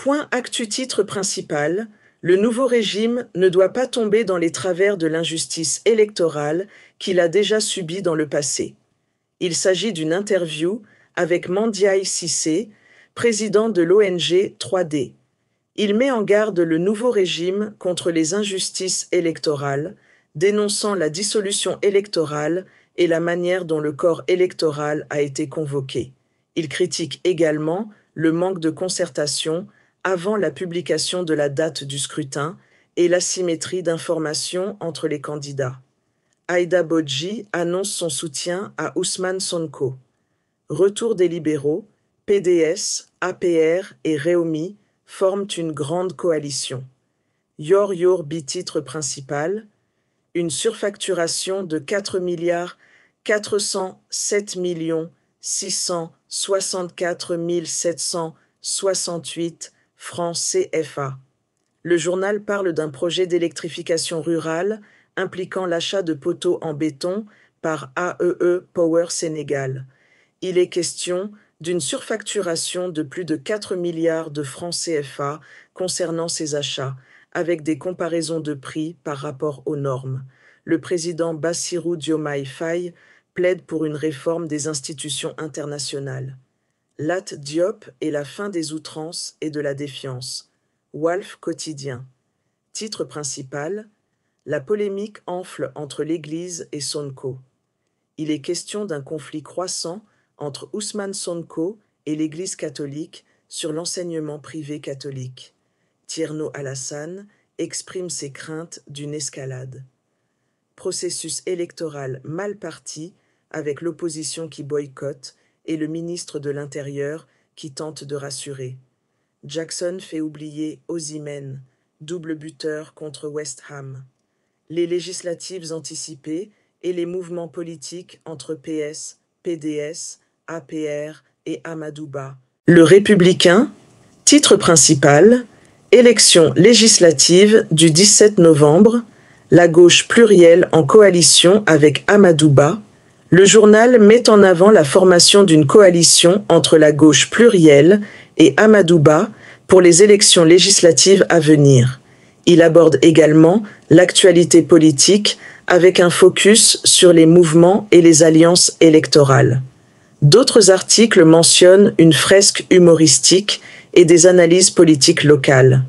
Point actu titre principal, le nouveau régime ne doit pas tomber dans les travers de l'injustice électorale qu'il a déjà subie dans le passé. Il s'agit d'une interview avec Mandiaye Cissé, président de l'ONG 3D. Il met en garde le nouveau régime contre les injustices électorales, dénonçant la dissolution électorale et la manière dont le corps électoral a été convoqué. Il critique également le manque de concertation avant la publication de la date du scrutin et l'asymétrie d'information entre les candidats. Aïda Bodji annonce son soutien à Ousmane Sonko. Retour des libéraux, PDS, APR et Rewmi forment une grande coalition. Yor bi-titre principal, une surfacturation de 4,407 664 768 francs CFA. Le journal parle d'un projet d'électrification rurale impliquant l'achat de poteaux en béton par AEE Power Sénégal. Il est question d'une surfacturation de plus de 4 milliards de francs CFA concernant ces achats, avec des comparaisons de prix par rapport aux normes. Le président Bassirou Diomaye Faye plaide pour une réforme des institutions internationales. Lat Diop et la fin des outrances et de la défiance. Walf Quotidien. Titre principal, la polémique enfle entre l'Église et Sonko. Il est question d'un conflit croissant entre Ousmane Sonko et l'Église catholique sur l'enseignement privé catholique. Tierno Alassane exprime ses craintes d'une escalade. Processus électoral mal parti avec l'opposition qui boycotte et le ministre de l'Intérieur qui tente de rassurer. Jackson fait oublier Osimhen, double buteur contre West Ham. Les législatives anticipées et les mouvements politiques entre PS, PDS, APR et Amadouba. Le Républicain, titre principal, élection législative du 17 novembre, la gauche plurielle en coalition avec Amadouba. Le journal met en avant la formation d'une coalition entre la gauche plurielle et Amadouba pour les élections législatives à venir. Il aborde également l'actualité politique avec un focus sur les mouvements et les alliances électorales. D'autres articles mentionnent une fresque humoristique et des analyses politiques locales.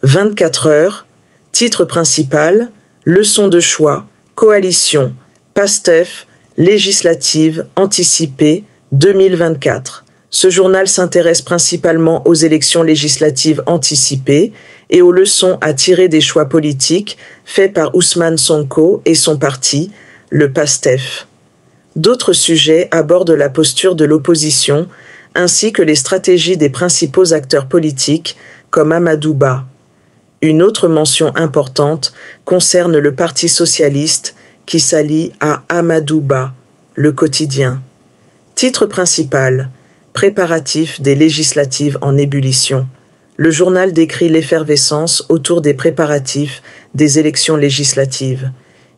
24 heures, titre principal, leçon de choix, coalition, PASTEF, législative anticipée 2024. Ce journal s'intéresse principalement aux élections législatives anticipées et aux leçons à tirer des choix politiques faits par Ousmane Sonko et son parti, le PASTEF. D'autres sujets abordent la posture de l'opposition ainsi que les stratégies des principaux acteurs politiques comme Amadouba. Une autre mention importante concerne le Parti socialiste qui s'allie à Amadouba, le quotidien. Titre principal, préparatifs des législatives en ébullition. Le journal décrit l'effervescence autour des préparatifs des élections législatives.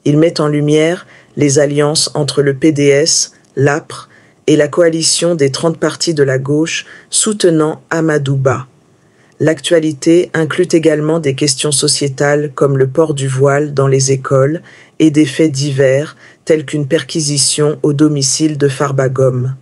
Il met en lumière les alliances entre le PDS, l'APR et la coalition des 30 partis de la gauche soutenant Amadouba. L'actualité inclut également des questions sociétales comme le port du voile dans les écoles et des faits divers tels qu'une perquisition au domicile de Farba Ngom.